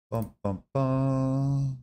Bum, bum, bum.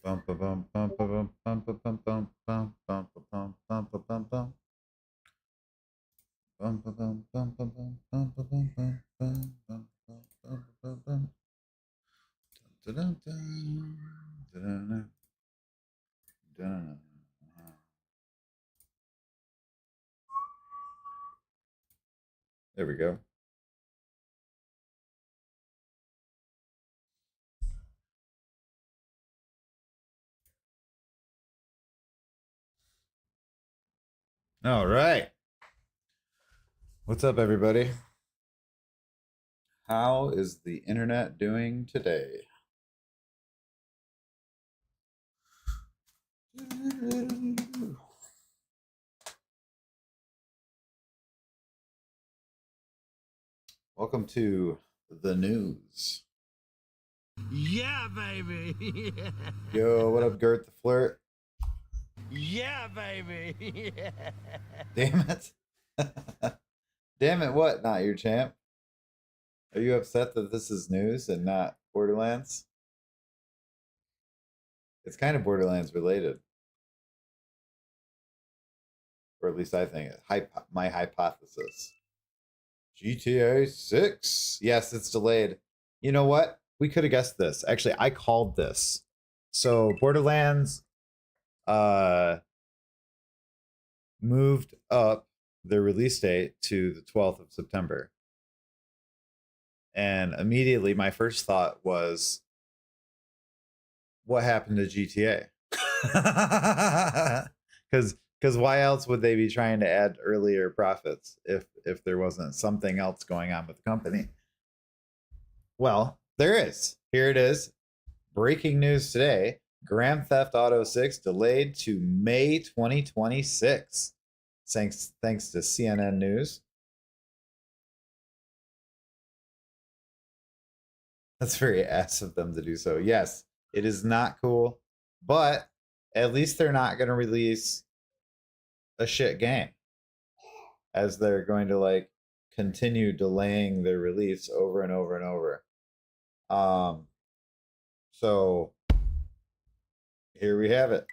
Bum, bum, bum, bum, bum, bum, bum, bum, bum, bum, bum, bum, bum, bum, bum, bum. Bum, bum, bum, bum, bum, bum, bum, bum, bum, bum, bum, bum, bum, bum, bum. Dun, dun, dun, dun, dun, dun. There we go. All right. What's up, everybody? How is the internet doing today? Welcome to the news. Yeah, baby. Yo, what up, Gert the Flirt? Yeah, baby. Damn it. Damn it, what? Not your champ? Are you upset that this is news and not Borderlands? It's kind of Borderlands related, or at least I think it. My hypothesis. GTA 6. Yes, it's delayed. You know what? We could have guessed this. Actually, I called this. So Borderlands uh moved up their release date to the 12th of September. And immediately my first thought was, what happened to GTA? Because why else would they be trying to add earlier profits if there wasn't something else going on with the company? Well, there is. Here it is. Breaking news today. Grand Theft Auto 6 delayed to May 2026. Thanks to CNN News. That's very ass of them to do so. Yes, it is not cool, but at least they're not going to release a shit game, as they're going to like continue delaying their release over and over and over. Um, so here we have it.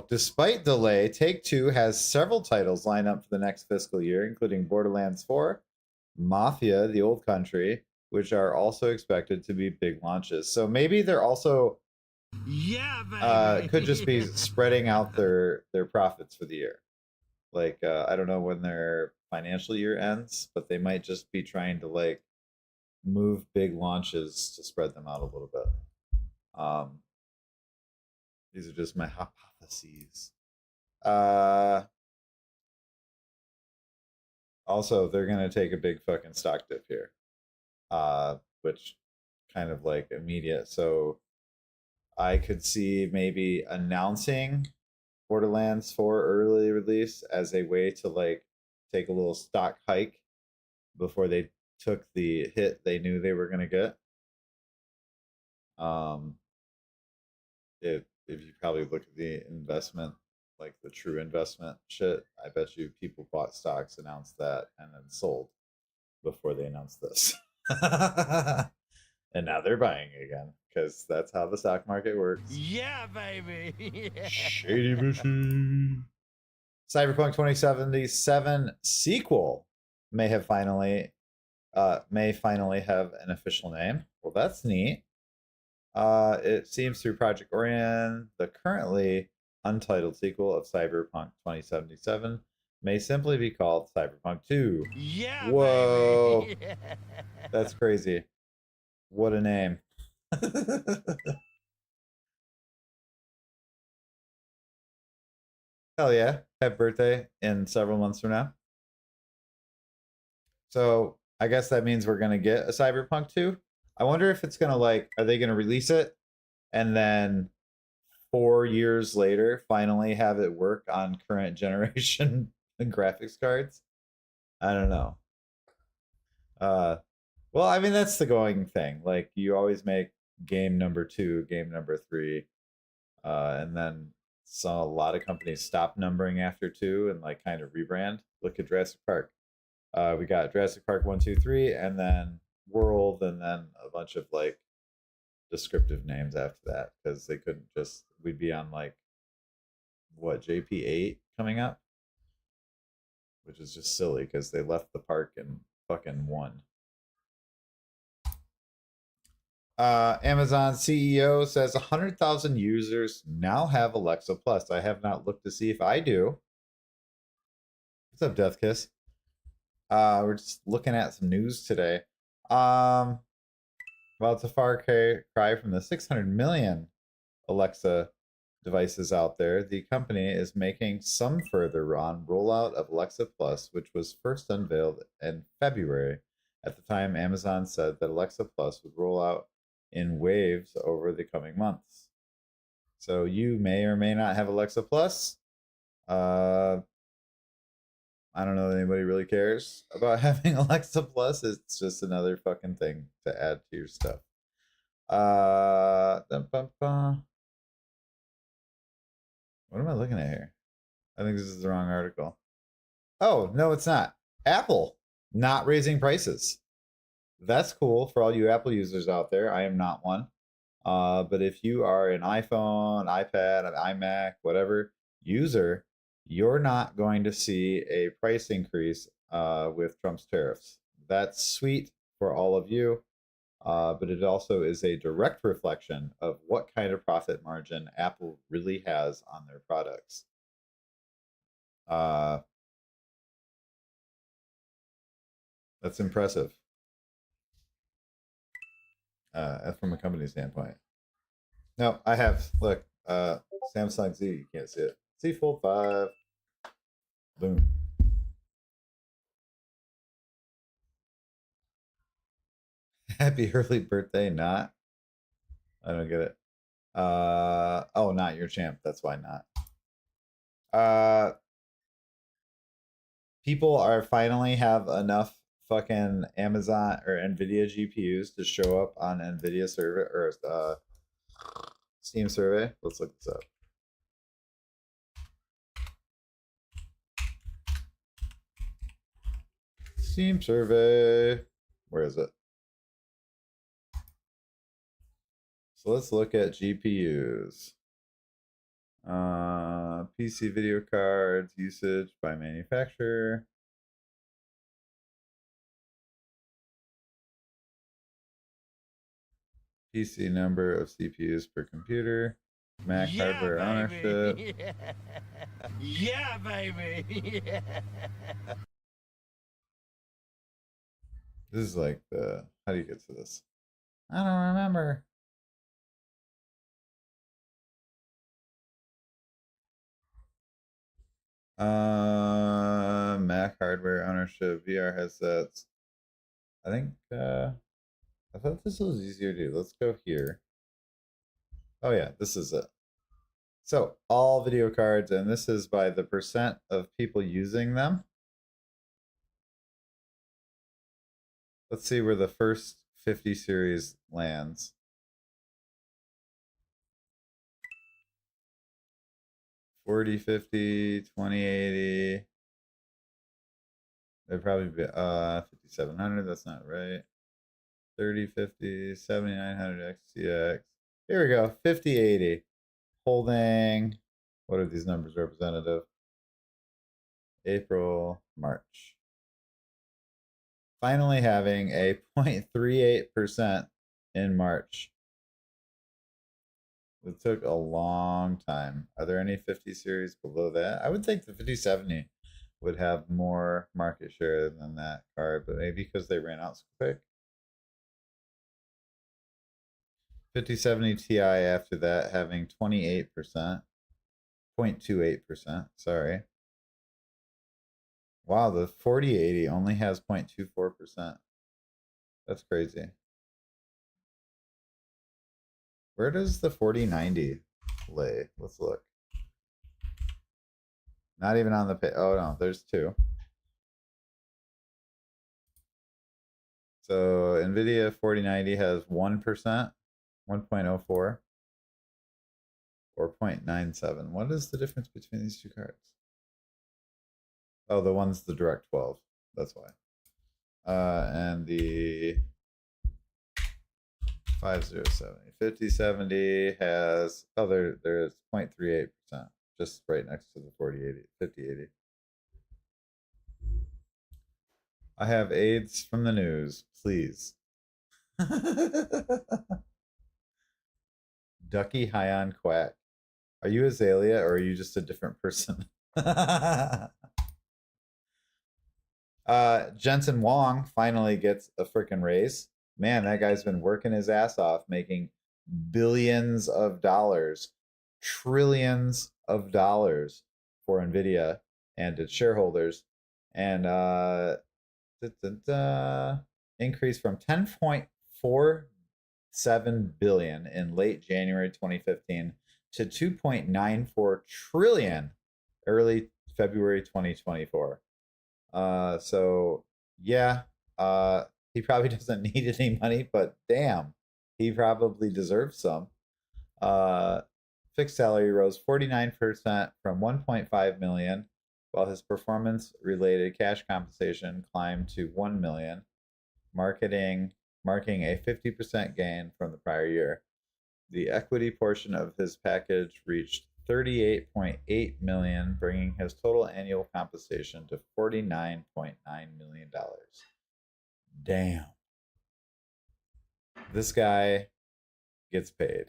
Despite delay, Take Two has several titles lined up for the next fiscal year, including Borderlands 4, Mafia: The Old Country, which are also expected to be big launches. So maybe they're also Yeah, baby. could just be spreading out their profits for the year. Like I don't know when their financial year ends, but they might just be trying to like move big launches to spread them out a little bit. Um, these are just my hypotheses. Uh, Also, they're gonna take a big fucking stock dip here, which kind of like immediate. So I could see maybe announcing Borderlands 4 early release as a way to like take a little stock hike before they took the hit they knew they were gonna get. Um, if you probably look at the investment, like the true investment shit, I bet you people bought stocks, announced that, and then sold before they announced this. And now they're buying again because that's how the stock market works. Yeah, baby. Shady machine. Cyberpunk 2077 sequel may have finally have an official name. Well, that's neat. It seems through Project Orion, the currently untitled sequel of Cyberpunk 2077 may simply be called Cyberpunk 2. Yeah, Whoa, baby. that's crazy. What a name. Hell yeah. Happy birthday in several months from now. So I guess that means we're gonna get a Cyberpunk 2. I wonder if it's gonna like, are they gonna release it and then 4 years later finally have it work on current generation graphics cards? I don't know. Uh Well, I mean, that's the going thing. Like, you always make game number 2, game number 3, and then a lot of companies stop numbering after 2 and like kind of rebrand. Look at Jurassic Park. We got Jurassic Park 1, 2, 3, and then World, and then a bunch of like descriptive names after that because they couldn't just. We'd be on like what, JP8 coming up, which is just silly because they left the park in fucking 1. Amazon CEO says 100,000 users now have Alexa Plus. I have not looked to see if I do. What's up, Death Kiss? We're just looking at some news today. Well, it's a far cry from the 600 million Alexa devices out there. The company is making some further rollout of Alexa Plus, which was first unveiled in February. At the time, Amazon said that Alexa Plus would roll out in waves over the coming months. So you may or may not have Alexa Plus. I don't know that anybody really cares about having Alexa Plus. It's just another fucking thing to add to your stuff. What am I looking at here? I think this is the wrong article. Oh, no, it's not. Apple not raising prices. That's cool for all you Apple users out there. I am not one. But if you are an iPhone, iPad, an iMac, whatever user, you're not going to see a price increase with Trump's tariffs. That's sweet for all of you, but it also is a direct reflection of what kind of profit margin Apple really has on their products. That's impressive. From a company standpoint. No, I have. Look, Samsung Z. You can't see it. Z Fold 5. Boom. Happy early birthday, not. I don't get it. Oh, not your champ. That's why not. People are finally have enough fucking Amazon or Nvidia GPUs to show up on Nvidia survey or Steam survey. Let's look this up. Steam survey. Where is it? So let's look at GPUs. PC video cards usage by manufacturer. PC number of CPUs per computer. Mac hardware ownership. Yeah, baby. This is like the. How do you get to this? I don't remember. Mac hardware ownership, VR headsets. I think I thought this was easier to do. Let's go here. Oh yeah, this is it. So all video cards, and this is by the percent of people using them. Let's see where the first 50 series lands. 40, 50, 2080. They'd probably be 5700. That's not right. 3050, 7900 XTX. Here we go. 5080. Holding. What are these numbers representative? April, March. Finally having a 0.38% in March. It took a long time. Are there any 50 series below that? I would think the 5070 would have more market share than that card, but maybe because they ran out so quick. 5070 Ti after that having 28%, 0.28%, sorry. Wow, the 4080 only has 0.24%. That's crazy. Where does the 4090 lay? Let's look. Not even on the page. Oh no, there's two. So NVIDIA 4090 has 1%, 1.04, or 0.97. What is the difference between these two cards? Oh, the one's the Direct 12. That's why. And the 5070. 5070 has, oh, there's 0.38%, just right next to the 5080. I have AIDS from the news, please. Ducky high on quack. Are you Azalea or are you just a different person? Jensen Wong finally gets a freaking raise. Man, that guy's been working his ass off, making billions of dollars, trillions of dollars for Nvidia and its shareholders. And increase from 10.47 billion in late January 2015 to 2.94 trillion early February 2024. So yeah, he probably doesn't need any money, but damn, he probably deserves some. Fixed salary rose 49% from 1.5 million, while his performance-related cash compensation climbed to 1 million, marking a 50% gain from the prior year. The equity portion of his package reached 38.8 million, bringing his total annual compensation to $49.9 million. Damn. This guy gets paid.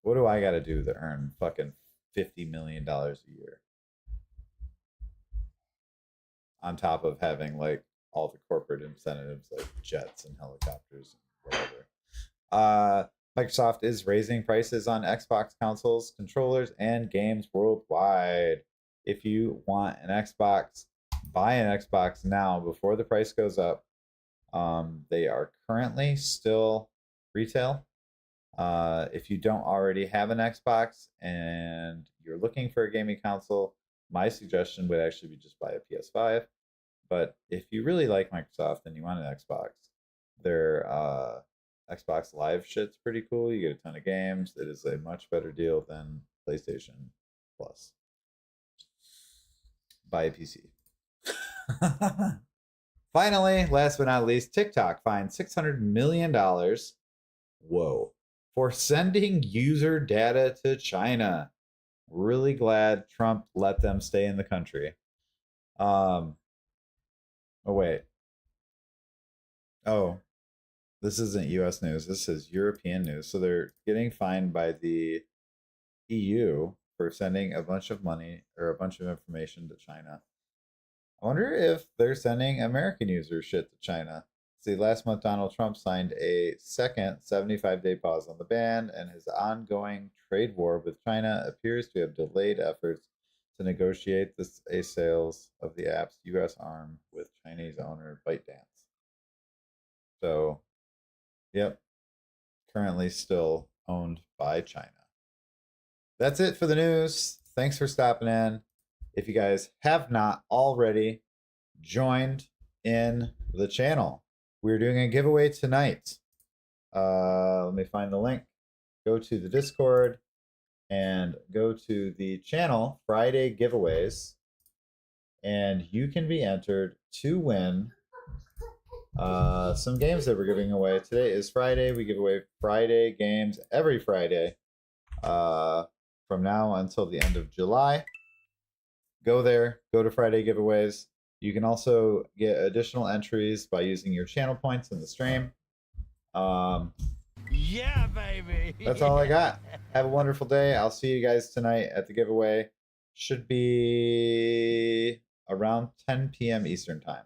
What do I got to do to earn fucking $50 million a year? On top of having like all the corporate incentives like jets and helicopters and whatever. Microsoft is raising prices on Xbox consoles, controllers, and games worldwide. If you want an Xbox, buy an Xbox now before the price goes up. They are currently still retail. If you don't already have an Xbox and you're looking for a gaming console, my suggestion would actually be just buy a PS5. But if you really like Microsoft and you want an Xbox, their Xbox Live shit's pretty cool. You get a ton of games. It is a much better deal than PlayStation Plus. Buy a PC. Finally, last but not least, TikTok fined $600 million. Whoa. For sending user data to China. Really glad Trump let them stay in the country. Oh, wait. Oh, this isn't US news. This is European news. So they're getting fined by the EU for sending a bunch of money or a bunch of information to China. I wonder if they're sending American users shit to China. See, last month Donald Trump signed a second 75-day pause on the ban, and his ongoing trade war with China appears to have delayed efforts to negotiate a sales of the app's U.S. arm with Chinese owner ByteDance. So, yep, currently still owned by China. That's it for the news. Thanks for stopping in. If you guys have not already joined in the channel, we're doing a giveaway tonight. Let me find the link. Go to the Discord and go to the channel Friday giveaways, and you can be entered to win some games that we're giving away. Today is Friday. We give away Friday games every Friday from now until the end of July. Go there. Go to Friday giveaways. You can also get additional entries by using your channel points in the stream. Yeah, baby. That's all I got. Have a wonderful day. I'll see you guys tonight at the giveaway. Should be around 10 p.m. Eastern time.